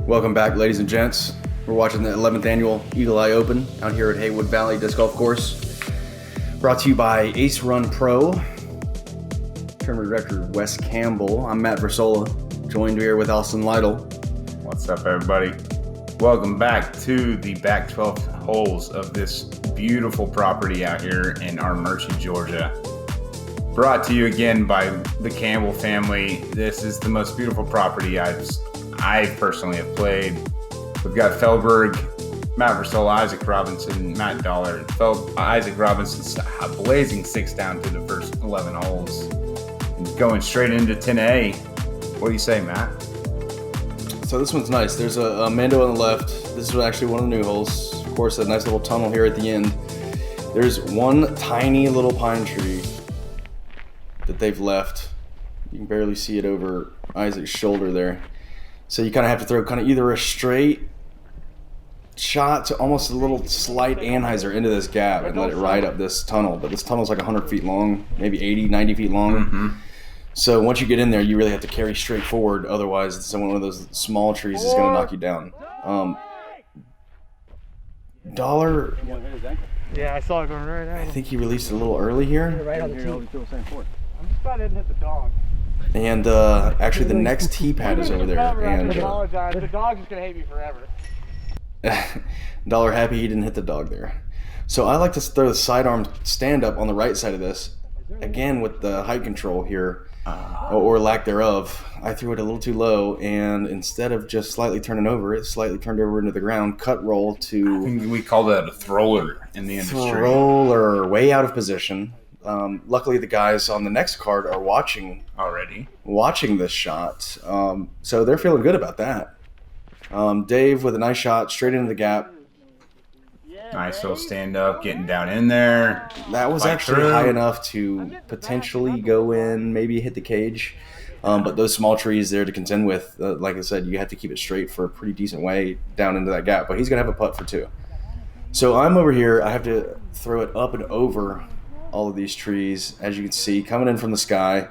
Welcome back, ladies and gents. We're watching the 11th annual Eagle Eye Open out here at Haywood Valley Disc Golf Course. Brought to you by Ace Run Pro. Tournament director Wes Campbell. I'm Matt Versola, joined here with Lytle. What's up, everybody? Welcome back to the back 12 holes of this beautiful property out here in Armuchee, Georgia. Brought to you again by the Campbell family. This is the most beautiful property I personally have played. We've got Feldberg, Matt Versola, Isaac Robinson, Matt Dollar, Isaac Robinson's blazing 6 down through the first 11 holes. And going straight into 10A. What do you say, Matt? So this one's nice. There's a Mando on the left. This is actually one of the new holes. Of course, a nice little tunnel here at the end. There's one tiny little pine tree that they've left. You can barely see it over Isaac's shoulder there. So you kind of have to throw kind of either a straight shot to almost a little slight anhyzer into this gap and let it ride up this tunnel. But this tunnel's like 100 feet long, maybe 80, 90 feet long. Mm-hmm. So once you get in there, you really have to carry straight forward. Otherwise, one of those small trees is going to knock you down. Dollar, Yeah, I saw it going right I out. think he released a little early here. Right on the tee. I'm just about to hit the dog. And actually, the next tee pad is over there. And apologize. The dog's just gonna hate me forever. Dollar happy he didn't hit the dog there. So I like to throw the sidearm stand up on the right side of this. Again, with the height control here, or lack thereof, I threw it a little too low, and instead of just slightly turning over, it slightly turned over into the ground. Cut roll to. I think we call that a thrower in the industry. Thrower, way out of position. Luckily, the guys on the next card are watching this shot, so they're feeling good about that. Dave with a nice shot straight into the gap. Nice little stand up, getting down in there. That was actually high enough to potentially go in, maybe hit the cage. But those small trees there to contend with, like I said, you have to keep it straight for a pretty decent way down into that gap. But he's going to have a putt for 2. So I'm over here. I have to throw it up and over all of these trees, as you can see, coming in from the sky.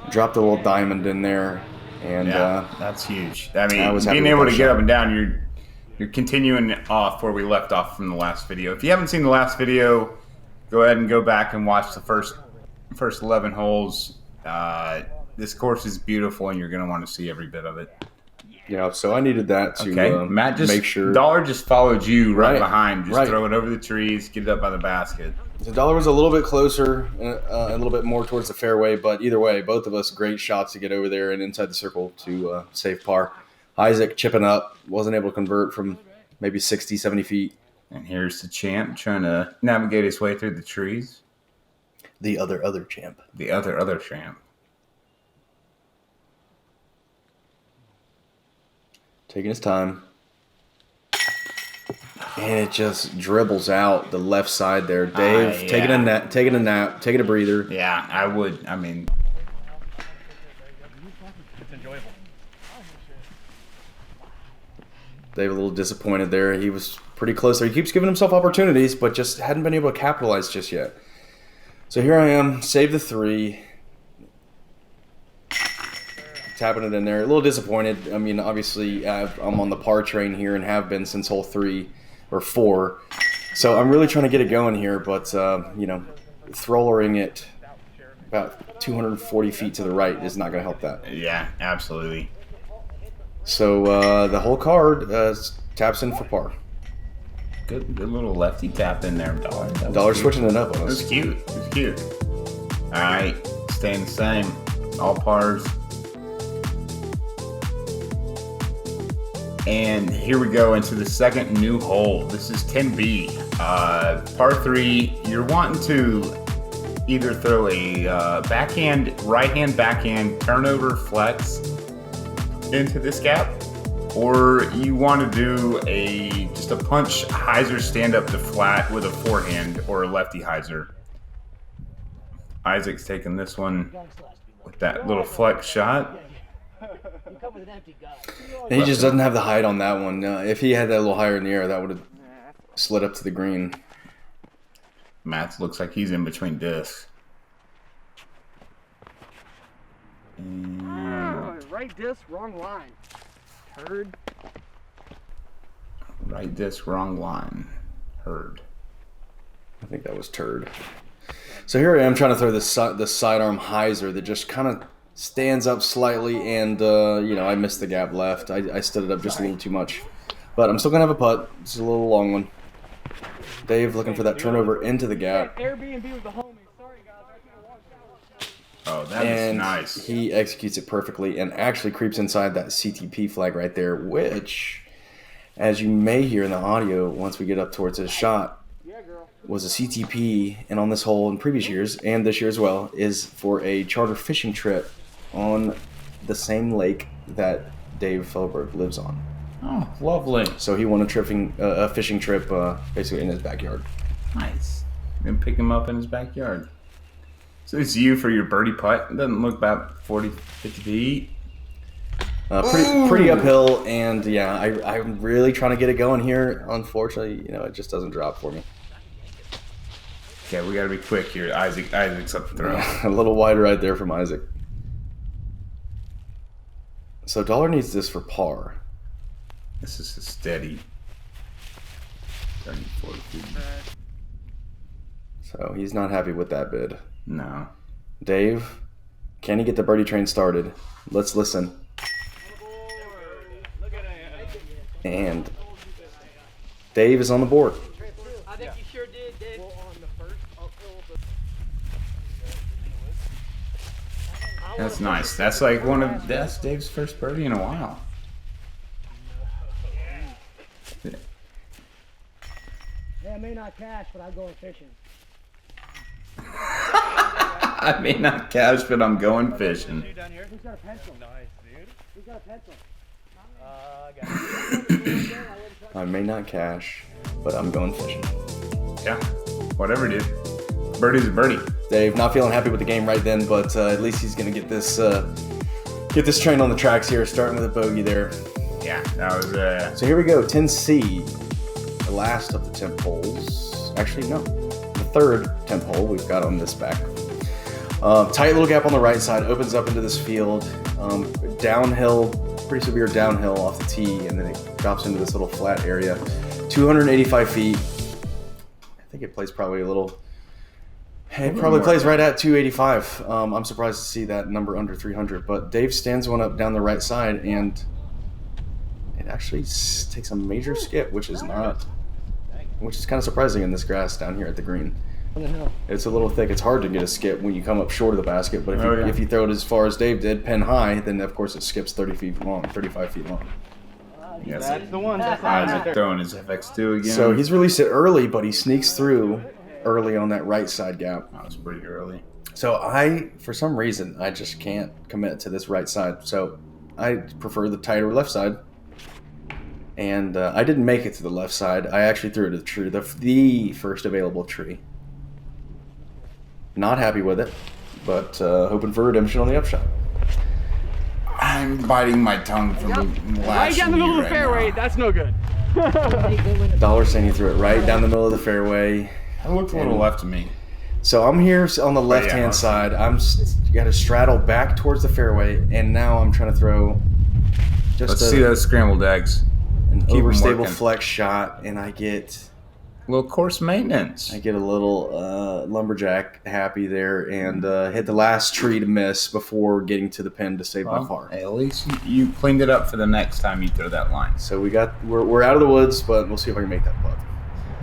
Dropped a little diamond in there. And that's huge. I mean, was being able to get up and down, you're continuing off where we left off from the last video. If you haven't seen the last video, go ahead and go back and watch the first 11 holes. This course is beautiful, and you're going to want to see every bit of it. Yeah, so I needed that to Matt just make sure. Dollar just followed you right behind. Just right. Throw it over the trees, get it up by the basket. The Dollar was a little bit closer, a little bit more towards the fairway, but either way, both of us great shots to get over there and inside the circle to save par. Isaac chipping up, wasn't able to convert from maybe 60, 70 feet. And here's the champ trying to navigate his way through the trees. The other champ. The other champ. Taking his time. And it just dribbles out the left side there. Dave, taking a nap, taking a breather. Yeah, I would. I mean, It's enjoyable. Dave a little disappointed there. He was pretty close there. He keeps giving himself opportunities, but just hadn't been able to capitalize just yet. So here I am, save the 3. Tapping it in there. A little disappointed. I mean, obviously, I'm on the par train here and have been since hole 3 or 4. So I'm really trying to get it going here, but, throwering it about 240 feet to the right is not going to help that. yeah, absolutely. So the whole card taps in for par. Good little lefty tap in there, Dollar. Dollar switching it up on It was us. cute. It was cute. All right, staying the same. All pars. And here we go into the second new hole. This is 10B. Par 3, you're wanting to either throw a right-hand backhand turnover flex into this gap, or you want to do just a punch hyzer stand up to flat with a forehand or a lefty hyzer. Isaac's taking this one with that little flex shot. And he just doesn't have the height on that one. If he had that a little higher in the air, that would have slid up to the green. Matt looks like he's in between discs. Right disc, wrong line. Turd. Right disc, wrong line. Heard. I think that was turd. So here I am trying to throw this sidearm hyzer that just kind of stands up slightly, and you know, I missed the gap left. I stood it up just a little too much, but I'm still gonna have a putt. This is a little long one. Dave looking for that turnover into the gap. Airbnb with the homies. Sorry guys, I can't watch that. Oh, that And is nice. he executes it perfectly and actually creeps inside that CTP flag right there, which, as you may hear in the audio once we get up towards his shot, was a CTP, and on this hole in previous years, and this year as well, is for a charter fishing trip on the same lake that Dave Feldberg lives on. Oh, lovely. So he won a fishing trip basically in his backyard. Nice. You can pick him up in his backyard. So it's you for your birdie putt. It doesn't look about 40, 50 feet. Pretty uphill, and yeah, I'm really trying to get it going here. Unfortunately, you know, it just doesn't drop for me. Okay, we gotta be quick here. Isaac's up the throw. A little wider right there from Isaac. So Dollar needs this for par. This is a steady 30, 40 feet. So he's not happy with that bid. No. Dave, can he get the birdie train started? Let's listen. And Dave is on the board. I think you sure did, Dave. That's nice. That's like that's Dave's first birdie in a while. Yeah, I may not cash, but I'm going fishing. I may not cash, but I'm going fishing. Who's got a pencil? Nice, dude. Who's got a pencil? I may not cash, but I'm going fishing. Yeah. Whatever, dude. Birdie's a birdie. Dave not feeling happy with the game right then, but at least he's gonna get this train on the tracks here, starting with a bogey there. Yeah, that was So here we go, 10C, the last of the temp holes. Actually, no, the third temp hole we've got on this back. Tight little gap on the right side, opens up into this field, downhill, pretty severe downhill off the tee, and then it drops into this little flat area. 285 feet. I think it plays probably a little. It probably plays right at 285. I'm surprised to see that number under 300, but Dave stands one up down the right side, and it actually takes a major skip, which is kind of surprising in this grass down here at the green. It's a little thick. It's hard to get a skip when you come up short of the basket, but if you throw it as far as Dave did, pin high, then of course it skips 30 feet long, 35 feet long. yes. That's the one. That's the one right Isaac there. throwing his FX2 again. So he's released it early, but he sneaks through early on that right side gap. That was pretty early. So for some reason, I just can't commit to this right side. So I prefer the tighter left side. And I didn't make it to the left side. I actually threw it to the tree, the first available tree. Not happy with it, but hoping for redemption on the upshot. I'm biting my tongue from lashing Right down the middle of the right fairway. now. That's no good. Dollar saying he threw it right down the middle of the fairway. It looked a little left to me. So I'm here on the left-hand side. I'm got to straddle back towards the fairway, and now I'm trying to throw just Let's see those scrambled eggs. an Keep 'em overstable working. flex shot, and I get A little course maintenance. a little lumberjack happy there, and hit the last tree to miss before getting to the pin to save my par. At least you cleaned it up for the next time you throw that line. So we're out of the woods, but we'll see if I can make that putt.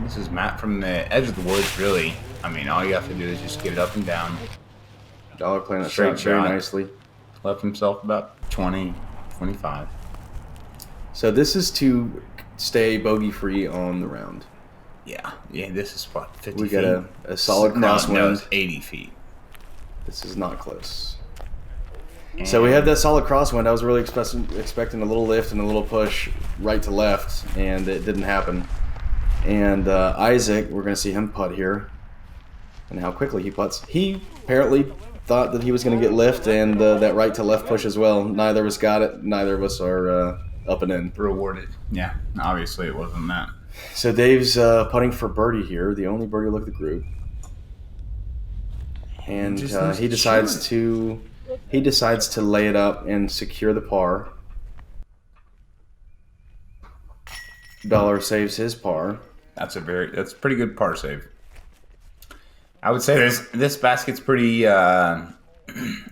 This is Matt from the edge of the woods, really. I mean, all you have to do is just get it up and down. Dollar playing that Straight shot very shot. nicely. Left himself about 20, 25. So this is to stay bogey free on the round. Yeah, this is what, 50 We feet? got a solid No, crosswind. it's 80 feet. This is not close. So we have that solid crosswind. I was really expecting a little lift and a little push right to left, and it didn't happen. And Isaac, we're going to see him putt here, and how quickly he putts. He apparently thought that he was going to get lift and that right to left push as well. Neither of us got it. Neither of us are up and in. Rewarded. Yeah, obviously it wasn't that. So Dave's putting for birdie here, the only birdie look of the group, and Just needs he to decides shoot to lay it up and secure the par. Dollar saves his par. That's a pretty good par save. I would say this basket's pretty.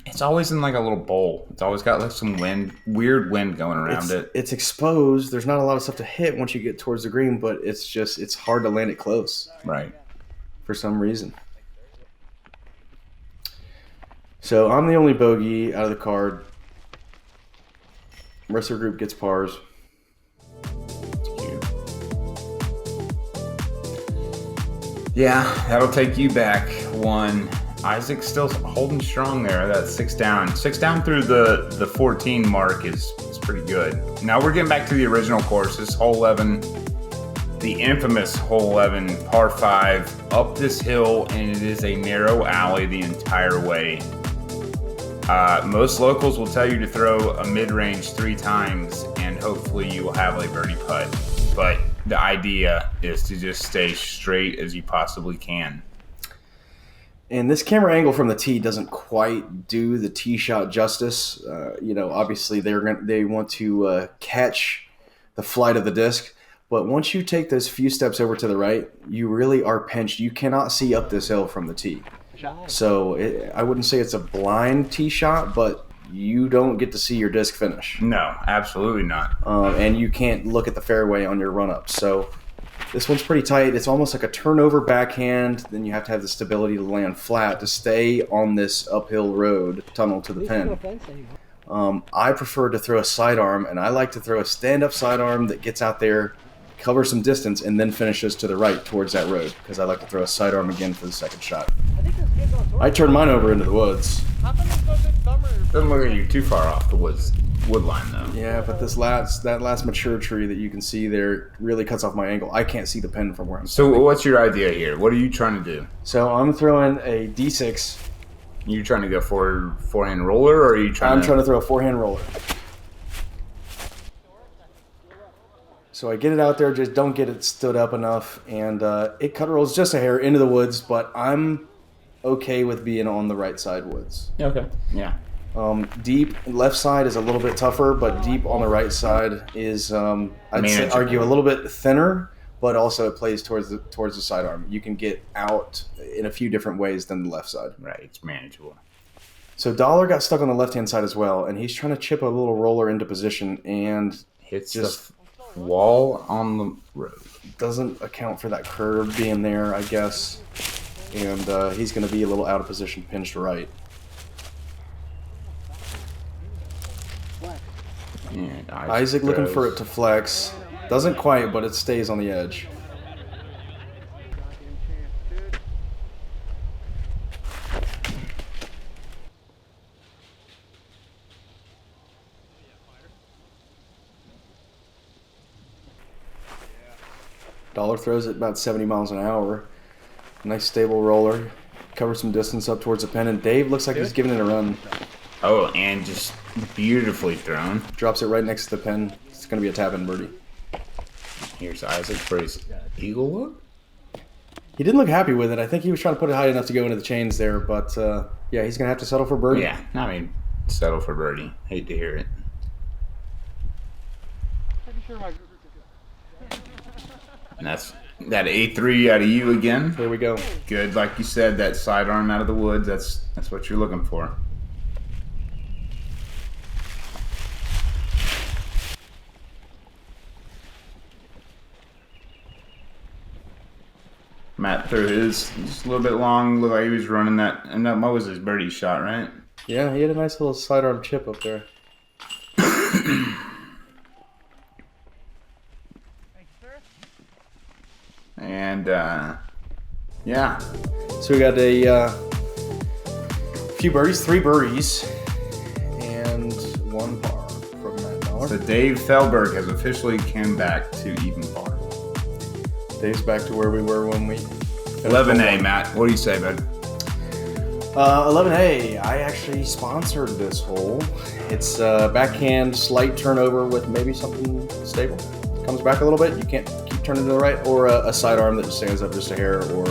It's always in like a little bowl. It's always got like some weird wind going around it. It's exposed. There's not a lot of stuff to hit once you get towards the green, but it's hard to land it close. Right. For some reason. So I'm the only bogey out of the card. The rest of the group gets pars. Yeah, that'll take you back one. Isaac's still holding strong there. That's 6 down. 6 down through the 14 mark is pretty good. Now we're getting back to the original course. This hole 11, the infamous hole 11, par 5, up this hill, and it is a narrow alley the entire way. Most locals will tell you to throw a mid-range 3 times, and hopefully you will have a birdie putt. But the idea is to just stay straight as you possibly can. And this camera angle from the tee doesn't quite do the tee shot justice. Obviously they want to catch the flight of the disc. But once you take those few steps over to the right, you really are pinched. You cannot see up this hill from the tee. So I wouldn't say it's a blind tee shot, but you don't get to see your disc finish. No, absolutely not. And you can't look at the fairway on your run-up. So this one's pretty tight. It's almost like a turnover backhand. Then you have to have the stability to land flat to stay on this uphill road tunnel to the pin. I prefer to throw a sidearm, and I like to throw a stand-up sidearm that gets out there, covers some distance, and then finishes to the right towards that road, because I like to throw a sidearm again for the second shot. I turned mine over into the woods. Doesn't look like you're too far off the wood line though. Yeah, but that last mature tree that you can see there really cuts off my angle. I can't see the pin from where I'm So standing. what's your idea here? What are you trying to do? So I'm throwing a D6. You trying to go for forehand roller, or are you trying? I'm trying to throw a forehand roller. So I get it out there, just don't get it stood up enough, and it cut rolls just a hair into the woods, but I'm okay with being on the right side woods. Okay. Yeah. Deep left side is a little bit tougher, but deep on the right side is argue a little bit thinner, but also it plays towards the sidearm. You can get out in a few different ways than the left side. Right, it's manageable. So Dollar got stuck on the left-hand side as well, and he's trying to chip a little roller into position, and Hits just the wall on the road. doesn't account for that curve being there, I guess. And he's going to be a little out of position, pinched right. And Isaac looking for it to flex. Doesn't quite, but it stays on the edge. Dollar throws it about 70 miles an hour. Nice stable roller. Covers some distance up towards the pin, and Dave looks like he's giving it a run. Oh, and just beautifully thrown. Drops it right next to the pin. It's going to be a tap-in birdie. Here's Isaac for his eagle look. He didn't look happy with it. I think he was trying to put it high enough to go into the chains there, but yeah, he's going to have to settle for birdie. Yeah, I mean, settle for birdie. Hate to hear it. Pretty sure my And that's that A3 out of you again. Here we go. Good, like you said, that sidearm out of the woods. That's what you're looking for. Matt threw his just a little bit long. Looked like he was running that, and that was his birdie shot, right? Yeah, he had a nice little sidearm chip up there. And yeah, So we got a few birdies, 3 birdies, and 1 par from that Dollar. so Dave Feldberg has officially come back to even par. Dave's back to where we were when we 11A, Matt. What do you say, bud? 11A, I actually sponsored this hole. It's backhand, slight turnover with maybe something stable. Comes back a little bit, you can't keep turning to the right, or a sidearm that just stands up just a hair, or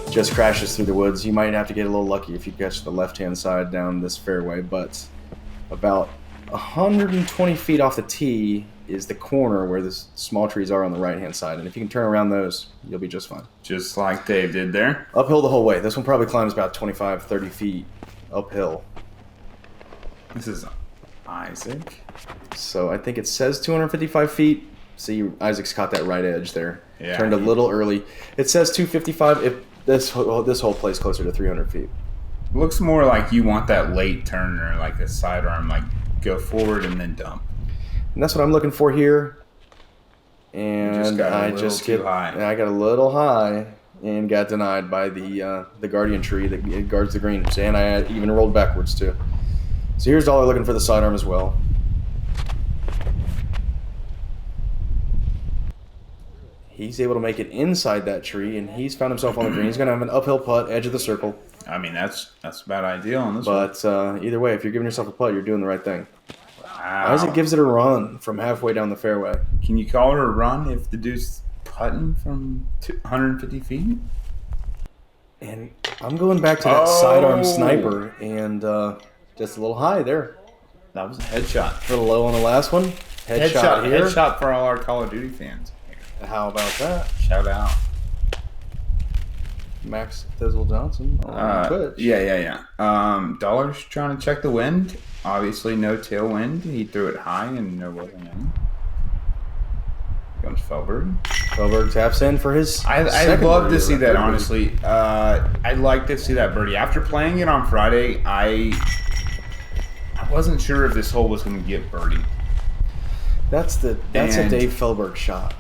just crashes through the woods. You might have to get a little lucky if you catch the left-hand side down this fairway, but about 120 feet off the tee, is the corner where the small trees are on the right-hand side. And if you can turn around those, you'll be just fine. Just like Dave did there. Uphill the whole way. This one probably climbs about 25, 30 feet uphill. This is Isaac. So I think it says 255 feet. See, Isaac's caught that right edge there. Yeah. Turned a little early. It says 255. If this whole place closer to 300 feet. Looks more like you want that late turn or like a sidearm, like go forward and then dump. And that's what I'm looking for here. And just got a I little just too get high. I got a little high and got denied by the guardian tree that guards the green. And I even rolled backwards too. So here's Dollar looking for the sidearm as well. He's able to make it inside that tree, and he's found himself on the green. He's going to have an uphill putt, edge of the circle. I mean, that's about ideal on this one. But either way, if you're giving yourself a putt, you're doing the right thing. Wow. Isaac gives it a run from halfway down the fairway. Can you call it a run if the dude's putting from 150 feet? And I'm going back to that sidearm sniper, and just a little high there. That was a headshot. A little low on the last one. Headshot here. Headshot for all our Call of Duty fans. How about that? Shout out. Max Thizzle Johnson on Twitch. Yeah. Dollar's trying to check the wind. Obviously, no tailwind. He threw it high and there wasn't any. Comes Feldberg. Feldberg taps in for his. I'd second love birdie to see of that, the honestly. I'd like to see that birdie. After playing it on Friday, I wasn't sure if this hole was going to get birdied. That's a And- Dave Feldberg shot.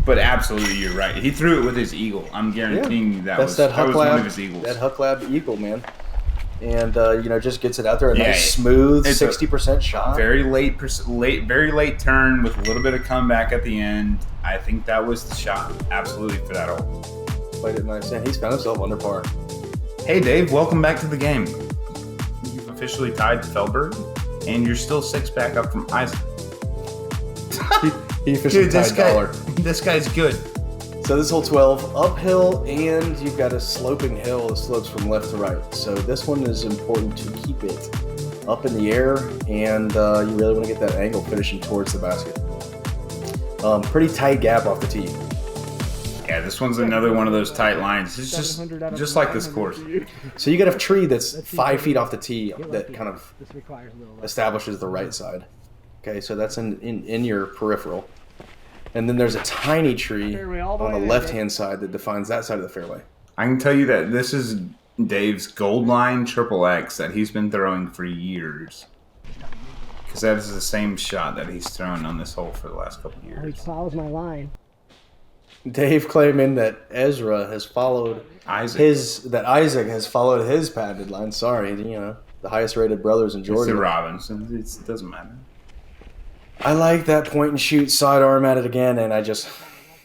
But absolutely, you're right. He threw it with his eagle. I'm guaranteeing you that was That Huck one Lab, of his eagles. That Huck Lab eagle, man. And just gets it out there. A Yeah, nice, smooth, it's a 60% shot. very late turn with a little bit of comeback at the end. I think that was the shot, absolutely, for that hole. Played it nice, and he's found himself under par. Hey, Dave, welcome back to the game. You've officially tied Feldberg, and you're still 6 back up from Isaac. He officially tied Dollar. This guy's good. So this hole 12, uphill, and you've got a sloping hill that slopes from left to right. So this one is important to keep it up in the air, and you really want to get that angle finishing towards the basket. Pretty tight gap off the tee. Yeah, this one's another one of those tight lines. It's just like this course. So you got a tree that's 5 feet off the tee that kind of This requires a little less. establishes the right side. Okay, so that's in your peripheral. And then there's a tiny tree Fairway all the on way the there, left-hand side that defines that side of the fairway. I can tell you that this is Dave's gold line triple X that he's been throwing for years. Because that is the same shot that he's thrown on this hole for the last couple of He years. follows my line. Dave claiming that Ezra has followed Isaac. Isaac has followed his patented line. Sorry, the highest rated brothers in It's Georgia. the Robinson. It doesn't matter. I like that point and shoot sidearm at it again, and I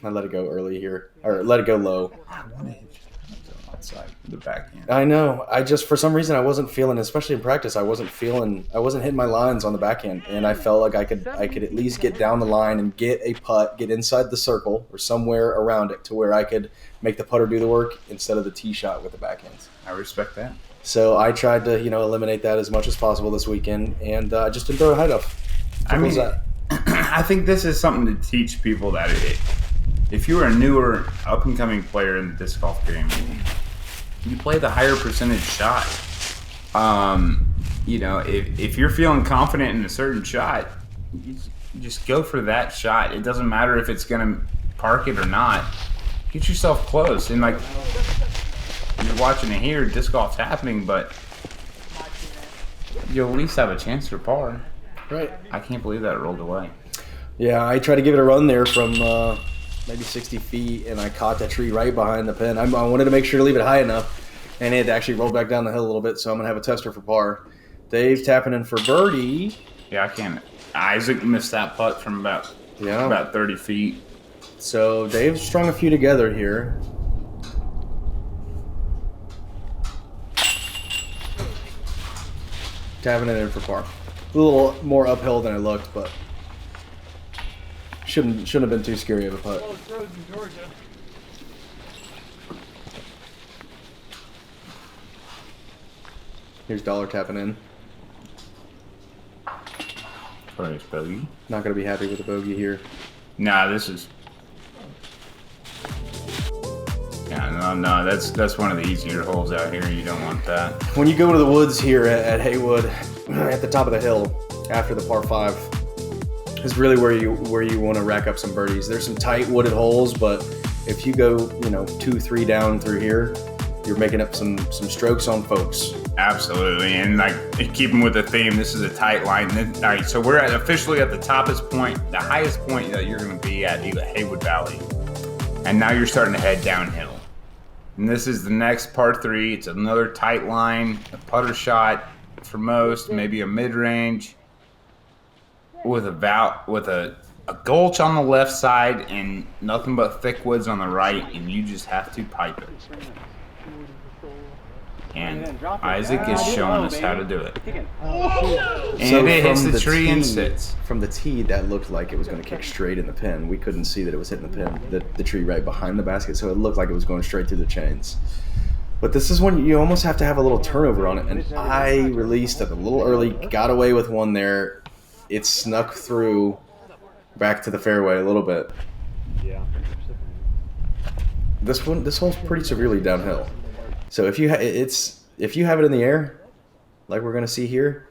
let it go early here, or let it go low. I want to hit you outside the backhand. I know. For some reason, I wasn't feeling, especially in practice, I wasn't hitting my lines on the backhand, and I felt like I could at least get down the line and get a putt, get inside the circle or somewhere around it to where I could make the putter do the work instead of the tee shot with the backhands. I respect that. So I tried to, eliminate that as much as possible this weekend, and I just didn't throw it high enough. I mean, that? I think this is something to teach people that if you're a newer, up-and-coming player in the disc golf game, you play the higher percentage shot. If you're feeling confident in a certain shot, you just go for that shot. It doesn't matter if it's going to park it or not. Get yourself close. And, you're watching it here, disc golf's happening, but you'll at least have a chance for par. Right. I can't believe that rolled away. Yeah, I tried to give it a run there from maybe 60 feet, and I caught that tree right behind the pin. I wanted to make sure to leave it high enough, and it actually rolled back down the hill a little bit, so I'm going to have a tester for par. Dave tapping in for birdie. Yeah, I can't. Isaac missed that putt from about 30 feet. So Dave's strung a few together here. Tapping it in for par. A little more uphill than I looked, but shouldn't have been too scary of a putt. Close roads in Georgia. Here's Dollar tapping in. Place bogey. Not going to be happy with the bogey here. Nah, this is. Yeah, no, that's one of the easier holes out here. You don't want that. When you go into the woods here at Haywood, at the top of the hill, after the par 5, is really where you want to rack up some birdies. There's some tight wooded holes, but if you go 2-3 down through here, you're making up some strokes on folks. Absolutely, and like keeping with the theme, this is a tight line. All right, so we're officially at the toppest point, the highest point that you're going to be at Haywood Valley, and now you're starting to head downhill. And this is the next par 3. It's another tight line, a putter shot for most, maybe a mid-range, with a gulch on the left side and nothing but thick woods on the right, and you just have to pipe it. And Isaac is showing us how to do it. And it hits the tree and sits. From the tee, that looked like it was going to kick straight in the pin. We couldn't see that it was hitting the pin, the tree right behind the basket, so it looked like it was going straight through the chains. But this is when you almost have to have a little turnover on it, and I released it a little early, got away with one there. It snuck through back to the fairway a little bit. Yeah. This hole's pretty severely downhill. So if you have it in the air, like we're gonna see here,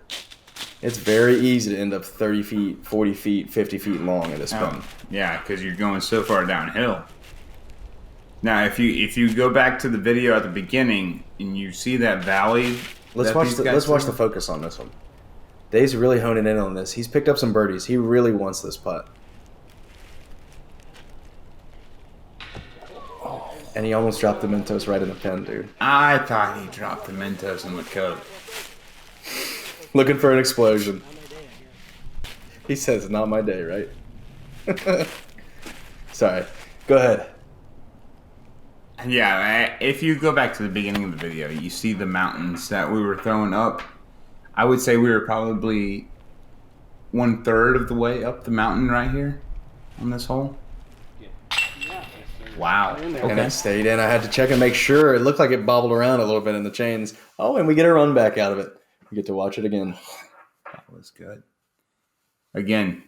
it's very easy to end up 30 feet, 40 feet, 50 feet long at this pin. Yeah, because you're going so far downhill. Now, if you go back to the video at the beginning and you see that valley, Let's watch the focus on this one. Dave's really honing in on this. He's picked up some birdies. He really wants this putt. And he almost dropped the Mentos right in the pin, dude. I thought he dropped the Mentos in the coat. Looking for an explosion. He says, not my day, right? Sorry. Go ahead. Yeah, if you go back to the beginning of the video, you see the mountains that we were throwing up. I would say we were probably 1/3 of the way up the mountain right here on this hole. Wow. And I stayed in. I had to check and make sure. It looked like it bobbled around a little bit in the chains. Oh, and we get a run back out of it. We get to watch it again. That was good. Again,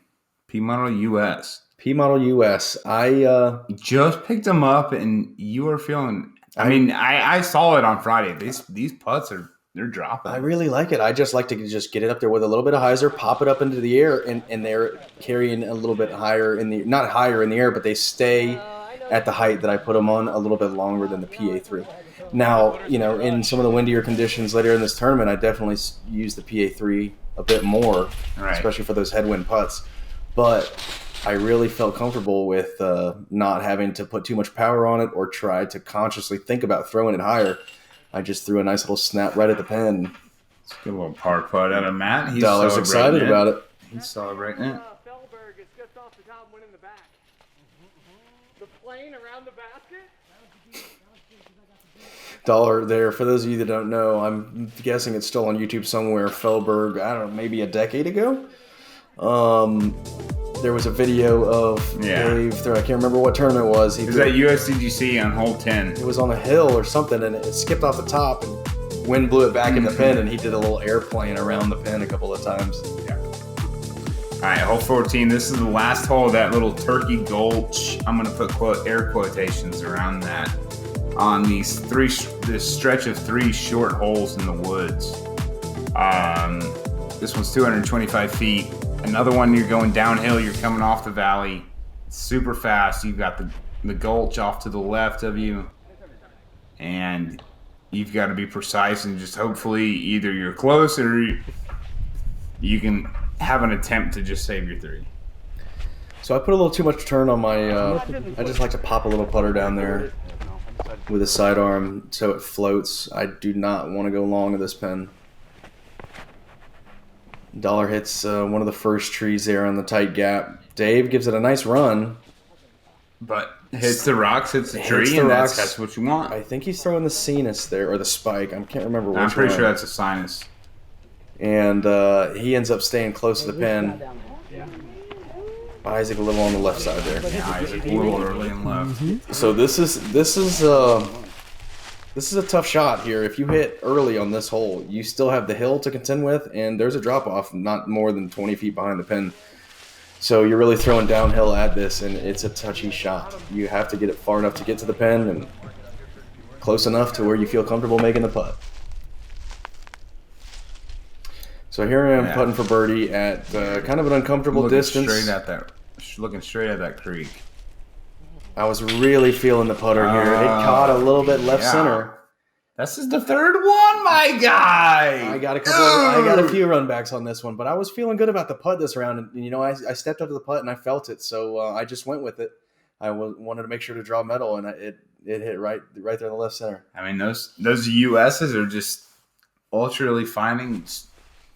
P Model US. P Model US. I just picked them up, and you are feeling. I saw it on Friday. These putts they're dropping. I really like it. I just like to just get it up there with a little bit of hyzer, pop it up into the air, and they're carrying a little bit higher not higher in the air, but they stay at the height that I put them on a little bit longer than the PA3. Now, in some of the windier conditions later in this tournament, I definitely use the PA3 a bit more, right, especially for those headwind putts. But I really felt comfortable with not having to put too much power on it or try to consciously think about throwing it higher. I just threw a nice little snap right at the pin. Let's get a little par putt out of Matt. He's Dollar's excited about it. He's celebrating it. Feldberg is just off the top, one in the back. The plane around the basket? Dollar there. For those of you that don't know, I'm guessing it's still on YouTube somewhere. Feldberg, I don't know, maybe a decade ago. There was a video of Dave. I can't remember what tournament it was. It was at USDGC on hole 10. It was on a hill or something, and it skipped off the top, and wind blew it back in the pin, and he did a little airplane around the pin a couple of times. Yeah. All right, hole 14. This is the last hole of that little Turkey Gulch. I'm going to put air quotations around that on this stretch of 3 short holes in the woods. This one's 225 feet. Another one, you're going downhill, you're coming off the valley. It's super fast. You've got the gulch off to the left of you. And you've got to be precise and just hopefully either you're close or you can have an attempt to just save your 3. So I put a little too much turn on my, I just like to pop a little putter down there with a sidearm so it floats. I do not want to go long of this pin. Dollar hits one of the first trees there on the tight gap. Dave gives it a nice run. But hits the rocks, hits the Hits tree, the and rocks. that's what you want. I think he's throwing the sinus there, or the spike. I can't remember which one. I'm pretty sure that's a sinus. And he ends up staying close to the pin. Isaac a little on the left side there. Yeah, Isaac a little early and left. So this is This is a tough shot here. If you hit early on this hole, you still have the hill to contend with, and there's a drop-off not more than 20 feet behind the pin. So you're really throwing downhill at this, and it's a touchy shot. You have to get it far enough to get to the pin and close enough to where you feel comfortable making the putt. So here I am putting for birdie at kind of an uncomfortable distance. Looking straight at that creek. I was really feeling the putter here. It caught a little bit left center. This is the third one, my guy. I got a few run backs on this one, but I was feeling good about the putt this round. And you know, I stepped up to the putt and I felt it, so I just went with it. I wanted to make sure to draw metal, and it hit right there in the left center. I mean, those USs are just ultra finding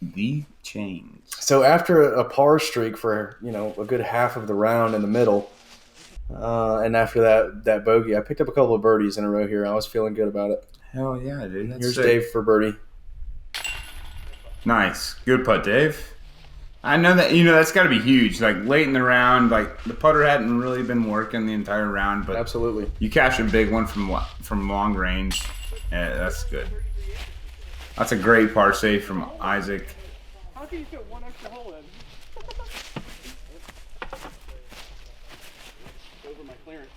the change. So after a par streak for a good half of the round in the middle. And after that bogey, I picked up a couple of birdies in a row here. I was feeling good about it. Hell yeah, dude. Here's Dave for birdie. Nice. Good putt, Dave. I know that, that's got to be huge. Like, late in the round, like, the putter hadn't really been working the entire round. But absolutely. You catch a big one from long range. Yeah, that's good. That's a great par save from Isaac. How can you fit one extra hole in? Those are my clearance.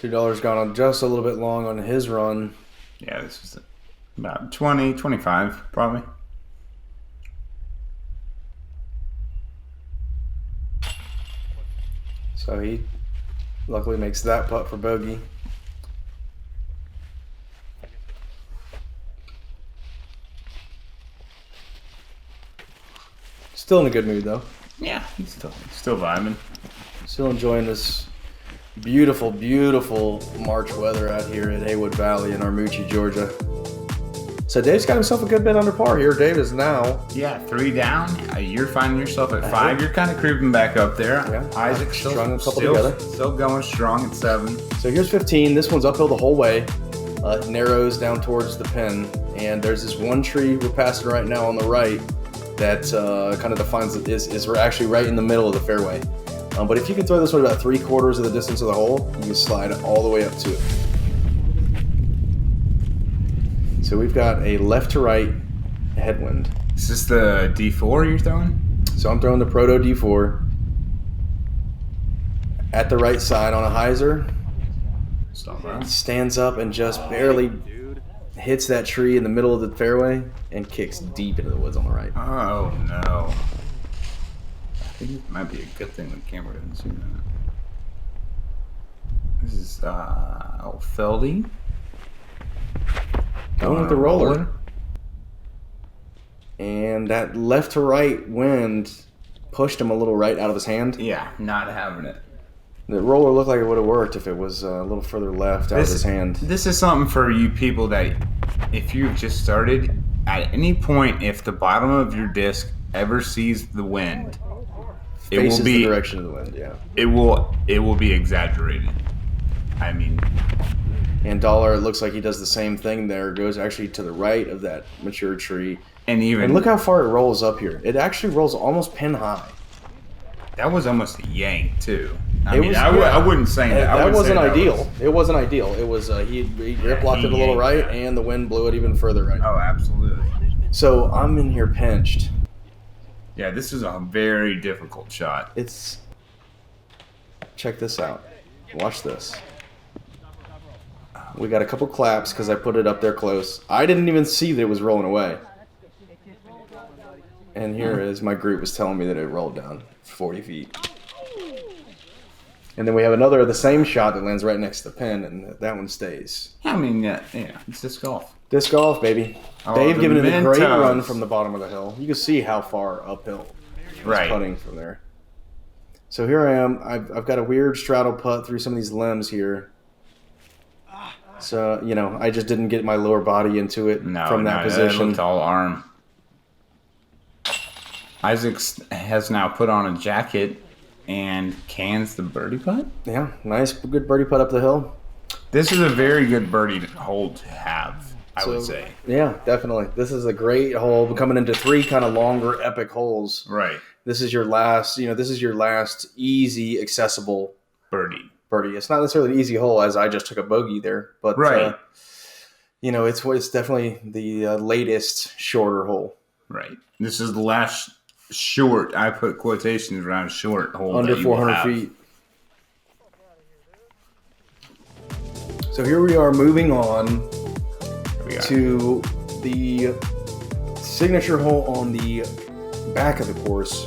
$2 gone on just a little bit long on his run. Yeah, this is about 20, 25 probably. So he luckily makes that putt for bogey. Still in a good mood though. Yeah, he's still vibing. Still enjoying this beautiful, beautiful March weather out here at Haywood Valley in Armuchee, Georgia. So Dave's got himself a good bit under par here. Dave is now 3 down. You're finding yourself at 5. You're kind of creeping back up there. Yeah. Isaac's strung a couple together. Still going strong at 7. So here's 15. This one's uphill the whole way. Narrows down towards the pin, and there's this one tree we're passing right now on the right that kind of defines it. We're actually right in the middle of the fairway. But if you can throw this one about 3/4 of the distance of the hole, you can slide all the way up to it. So we've got a left to right headwind. Is this the D4 you're throwing? So I'm throwing the Proto D4 at the right side on a hyzer. Stands up and just barely hits that tree in the middle of the fairway and kicks deep into the woods on the right. Oh no. I think it might be a good thing the camera doesn't see that. This is Feldy. Going with the roller. And that left to right wind pushed him a little right out of his hand. Yeah, not having it. The roller looked like it would have worked if it was a little further left out of his hand. This is something for you people that, if you've just started, at any point, if the bottom of your disc ever sees the wind, it will be the direction of the wind. Yeah, it will be exaggerated. I mean, and Dollar, it looks like he does the same thing there. Goes actually to the right of that mature tree, and look how far it rolls up here. It actually rolls almost pin high. That was almost a yank too. I wouldn't say that. That wasn't ideal. It wasn't ideal. It was he grip locked it a little right, and the wind blew it even further right. Oh, absolutely. So I'm in here pinched. Yeah, this is a very difficult shot. Check this out. Watch this. We got a couple claps because I put it up there close. I didn't even see that it was rolling away. And here is my group was telling me that it rolled down 40 feet. And then we have another of the same shot that lands right next to the pin, and that one stays. I mean, yeah, it's disc golf. Disc golf, baby. Dave giving it a great run from the bottom of the hill. You can see how far uphill he's putting from there. So here I am. I've got a weird straddle putt through some of these limbs here. So, I just didn't get my lower body into it from that position. It looked all arm. Isaac has now put on a jacket and cans the birdie putt. Yeah, nice, good birdie putt up the hill. This is a very good birdie hole to have, I would say. Yeah, definitely. This is a great hole. Coming into 3 kind of longer, epic holes. Right. This is your last, this is your last easy, accessible birdie. Birdie. It's not necessarily an easy hole, as I just took a bogey there, but Right. it's definitely the latest shorter hole. Right. This is the last short. I put quotations around short hole Under that you will 400 have. feet. So here we are moving on to the signature hole on the back of the course.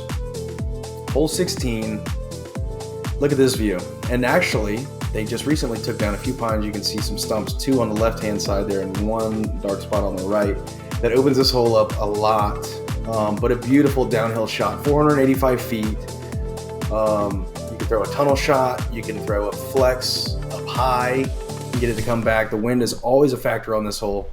Hole 16. Look at this view. And actually, they just recently took down a few pines. You can see some stumps, 2 on the left-hand side there and 1 dark spot on the right. That opens this hole up a lot. But a beautiful downhill shot, 485 feet. You can throw a tunnel shot. You can throw a flex up high and get it to come back. The wind is always a factor on this hole.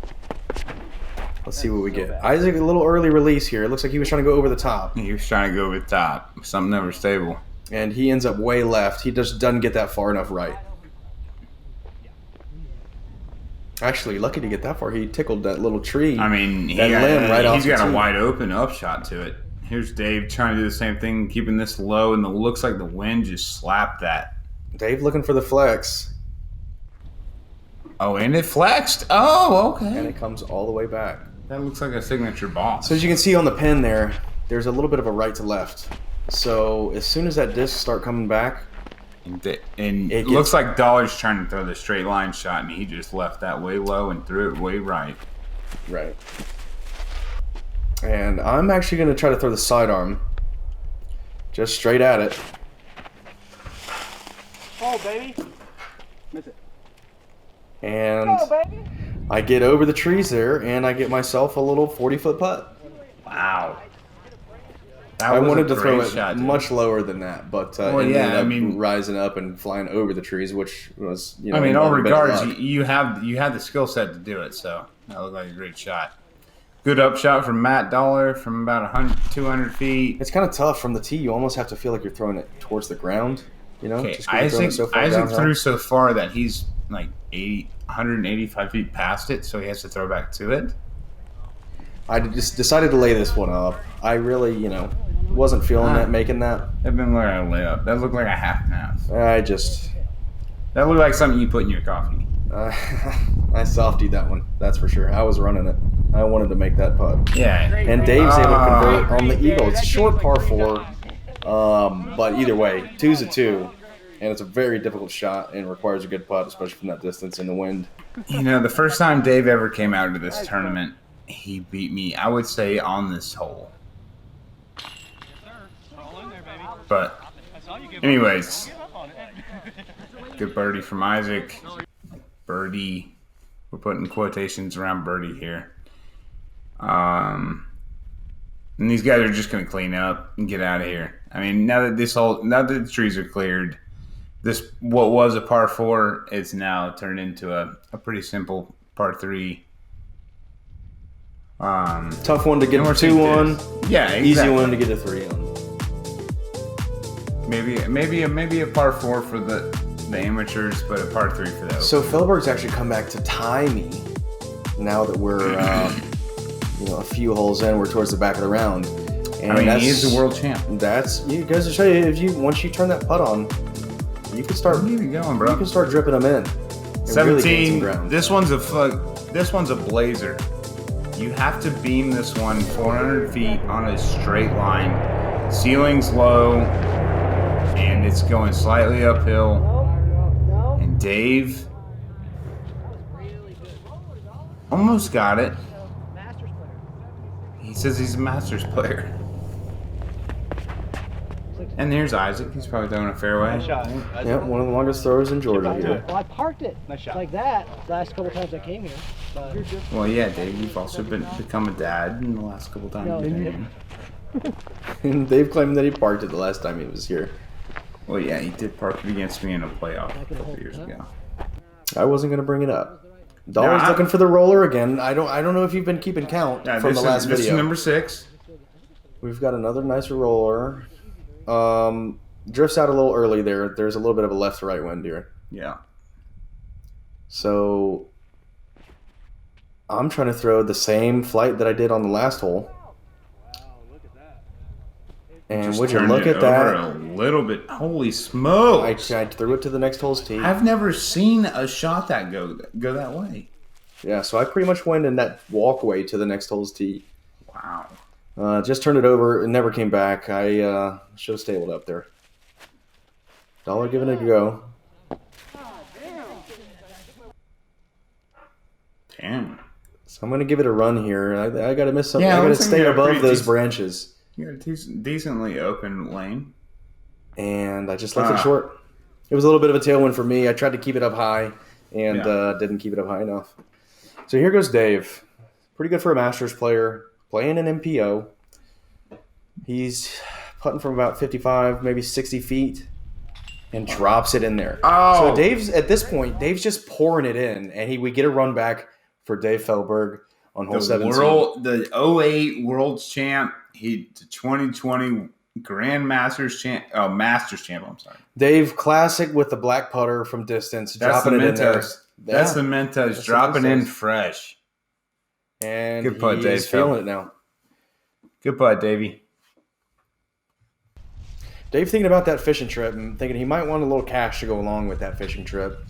Let's see what we get. Isaac, a little early release here. It looks like he was trying to go over the top. He was trying to go over the top. Something never stable. And he ends up way left. He just doesn't get that far enough right. Actually, lucky to get that far. He tickled that little tree. I mean, that limb right off he's got the a tee. wide open upshot to it. Here's Dave trying to do the same thing, keeping this low, and it looks like the wind just slapped that. Dave looking for the flex. Oh, and it flexed. Oh, And okay. it comes all the way back. That looks like a signature ball. So as you can see on the pin there, there's a little bit of a right to left. So as soon as that disc start coming back, And It it looks like Dollar's trying to throw the straight line shot, and he just left that way low and threw it way right. right. And I'm actually going to try to throw the sidearm just straight at it. Oh, baby. Miss it. And Oh, baby. I get over the trees there, and I get myself a little 40-foot putt. Wow. That I was wanted a to throw great it shot, dude. much lower than that, but Well, it yeah, ended up I mean- rising up and flying over the trees, which was, I mean, all a bit of regards, luck. you have the skill set to do it, so that looked like a great shot. Good upshot from Matt Dollar from about 100, 200 feet. It's kind of tough from the tee. You almost have to feel like you're throwing it towards the ground. Okay, just 'cause you're throwing it so far Isaac downhill. threw so far that he's like 185 feet past it, so he has to throw back to it. I just decided to lay this one up. I really, wasn't feeling that, making that. That didn't look like a layup. That looked like a half and half. That looked like something you put in your coffee. I softied that one. That's for sure. I was running it. I wanted to make that putt. Yeah. And Dave's able to convert on the eagle. It's a short par 4, but either way, 2's a 2, and it's a very difficult shot and requires a good putt, especially from that distance in the wind. The first time Dave ever came out to this tournament, he beat me, I would say, on this hole. But, anyways, good birdie from Isaac. Birdie. We're putting quotations around birdie here. And these guys are just going to clean up and get out of here. I mean, now that the trees are cleared, what was a par 4 is now turned into a pretty simple par 3. Tough one to get a 2 on. Yeah, exactly. Easy one to get a 3 on. Maybe a par 4 for the amateurs, but a par 3 for the open. So Feldberg's actually come back to tie me. Now that we're a few holes in, we're towards the back of the round. And he is the world champ. That's you guys will show you once you turn that putt on, you can start Keep it going, bro. You can start dripping them in. And really gain some 17. ground. This one's a blazer. You have to beam this one 400 feet on a straight line. Ceiling's low, and it's going slightly uphill. And Dave almost got it. He says he's a Masters player. And there's Isaac. He's probably throwing a fairway. Nice shot. Yeah, one of the longest throwers in Georgia here. Well, I parked it Nice shot. like that last couple times I came here. But Well, yeah, Dave. You've also become a dad in the last couple times. No, you've been you- here. And Dave claimed that he parked it the last time he was here. Well, yeah, he did park it against me in a playoff a couple years ago. I wasn't gonna bring it up. Dollar's No, looking for the roller again. I don't know if you've been keeping count Yeah, from this the last this is video. number 6. We've got another nice roller. Drifts out a little early there. There's a little bit of a left to right wind here. Yeah. So I'm trying to throw the same flight that I did on the last hole. And Just would you turned look it at over that? a little bit. Holy smokes! I threw it to the next hole's tee. I've never seen a shot that go that way. Yeah, so I pretty much went in that walkway to the next hole's tee. Wow. Just turned it over and never came back. I should have stayed up there. Dollar giving it a go. Damn. So I'm going to give it a run here. I got to miss something. Yeah, I got to looks like stay you got a above pretty those decent- branches. You got a decently open lane. And I just left it short. It was a little bit of a tailwind for me. I tried to keep it up high and didn't keep it up high enough. So here goes Dave. Pretty good for a Masters player. Playing an MPO. He's putting from about 55, maybe 60 feet. And drops it in there. Oh. So Dave's just pouring it in. And we get a run back for Dave Feldberg on hole 17. The 08 World's Champ. The 2020 Masters Champ. I'm sorry. Dave, classic with the black putter from distance, dropping it in there. That's the Mentos dropping in fresh. And good putt, Dave. He's feeling it now. Good putt, Davey. Dave thinking about that fishing trip and thinking he might want a little cash to go along with that fishing trip.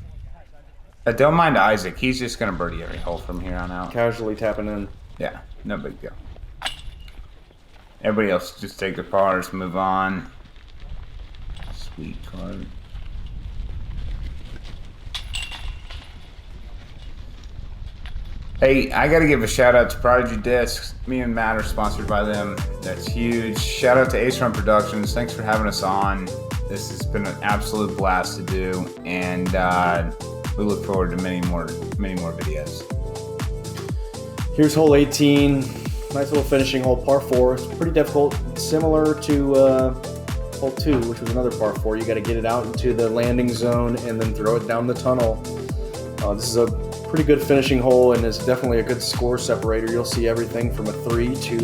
Don't mind Isaac. He's just going to birdie every hole from here on out. Casually tapping in. Yeah, no big deal. Everybody else just take their pars, move on. Sweet card. Hey, I got to give a shout out to Prodigy Discs. Me and Matt are sponsored by them. That's huge. Shout out to Run Productions. Thanks for having us on. This has been an absolute blast to do, and we look forward to many more videos. Here's hole 18. Nice little finishing hole, par 4. It's pretty difficult, similar to hole 2, which was another par 4. You got to get it out into the landing zone and then throw it down the tunnel. This is a pretty good finishing hole, and it's definitely a good score separator. You'll see everything from a 3 to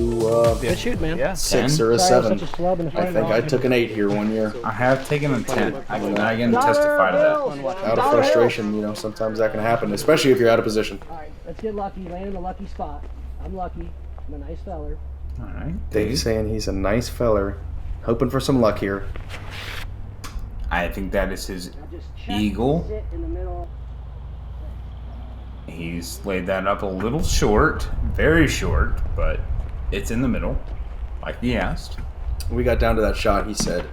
Good shoot, man. 6 or a Sorry, I was 7. such a flub in the I front think row. I took an 8 here one year. I have taken a 10. I can testify to that. Out of frustration, sometimes that can happen, especially if you're out of position. All right, let's get lucky. Land in the lucky spot. I'm lucky. I'm a nice feller. All right. Dave's saying he's a nice feller, hoping for some luck here. I think that is his Now just check, eagle. sit in the middle. He's laid that up a little short, very short, but it's in the middle, like he asked. We got down to that shot, he said,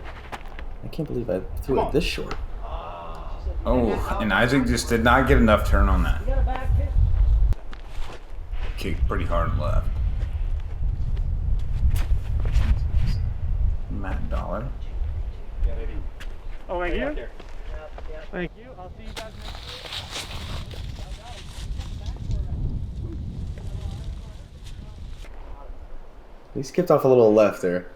I can't believe I threw it this short. Oh, and Isaac just did not get enough turn on that. You got a back kick? Kicked pretty hard left. Matt Dollar. Oh, thank you. Thank you. I'll see you guys next week. He skipped off a little left there.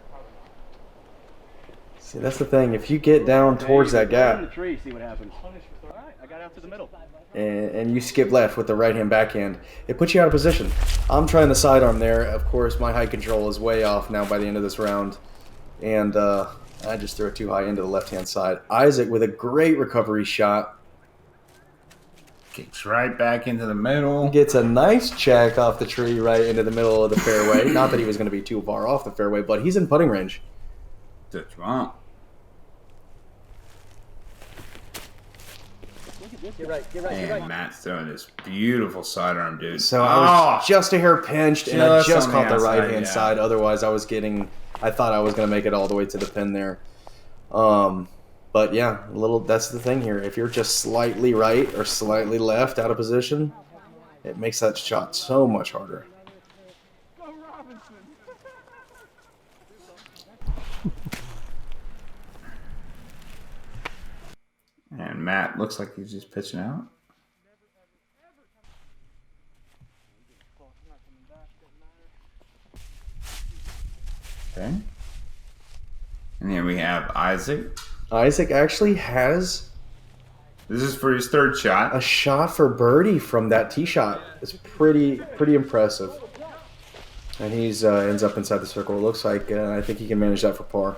See, that's the thing. If you get down towards that In the gap tree, see what happens. All right, I got out to the middle. and you skip left with the right-hand backhand, it puts you out of position. I'm trying the sidearm there. Of course, my height control is way off now by the end of this round. And I just threw it too high into the left-hand side. Isaac with a great recovery shot. Kicks right back into the middle. Gets a nice check off the tree right into the middle of the fairway. Not that he was going to be too far off the fairway, but he's in putting range. That's wrong. Get right. And Matt's throwing this beautiful sidearm, dude. So I was just a hair pinched, and I Just just on caught the the outside, right-hand yeah. side. Otherwise, I thought I was going to make it all the way to the pin there. But yeah, that's the thing here. If you're just slightly right or slightly left out of position, it makes that shot so much harder. And Matt looks like he's just pitching out. Okay. And here we have Isaac. Isaac actually has This is for his third shot. a shot for birdie from that tee shot. It's pretty impressive. And he's ends up inside the circle. It looks like I think he can manage that for par.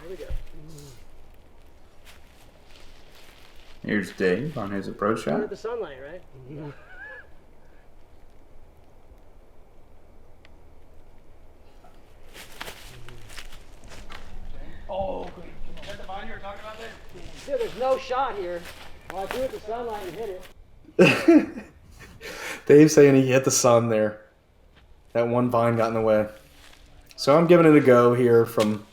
Here's Dave on his approach Under shot. the sunlight, right? Dude, there's no shot here. Well, I threw it to sunlight and hit it. Dave's saying he hit the sun there. That one vine got in the way. So I'm giving it a go here from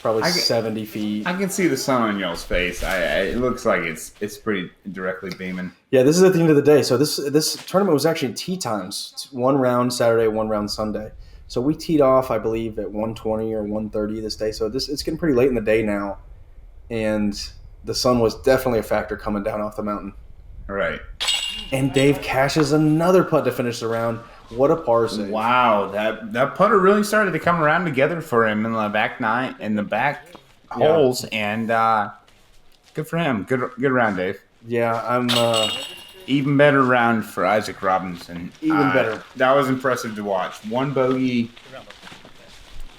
probably 70 feet. I can see the sun on y'all's face. It looks like it's pretty directly beaming. Yeah, this is at the end of the day. So this tournament was actually tee times. It's 1 round Saturday, 1 round Sunday. So we teed off, I believe, at 1:20 or 1:30 this day. So it's getting pretty late in the day now. And the sun was definitely a factor coming down off the mountain. Right. And Dave cashes another putt to finish the round. What a par save. Wow, that putter really started to come around together for him in the back holes, and good for him. Good round, Dave. Yeah, I'm Even better round for Isaac Robinson. Even better. That was impressive to watch. 1 bogey,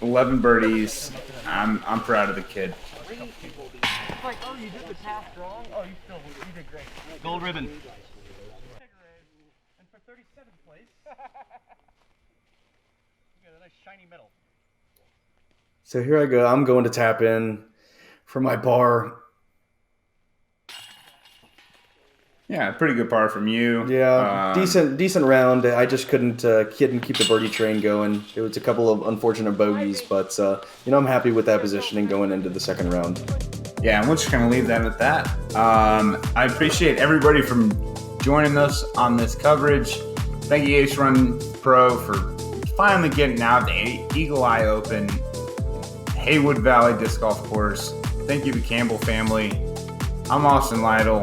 11 birdies. I'm proud of the kid. It's like, oh, you did the task wrong? Oh, you did great. Gold ribbon. And for 37th place, you got a nice shiny medal. So here I go. I'm going to tap in for my par. Yeah, pretty good par from you. Yeah, decent round. I just couldn't keep the birdie train going. It was a couple of unfortunate bogeys, but I'm happy with that positioning going into the second round. Yeah, and we're just going to leave that at that. I appreciate everybody from joining us on this coverage. Thank you, Ace Run Pro, for finally getting out the Eagle Eye Open, Haywood Valley Disc Golf Course. Thank you to the Campbell family. I'm Austin Lytle,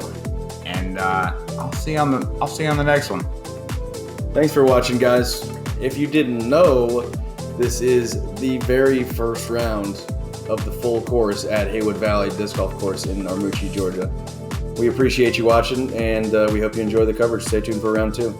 and I'll see you on the next one. Thanks for watching, guys. If you didn't know, this is the very first round of the full course at Haywood Valley Disc Golf Course in Armuchee, Georgia. We appreciate you watching, and we hope you enjoy the coverage. Stay tuned for round 2.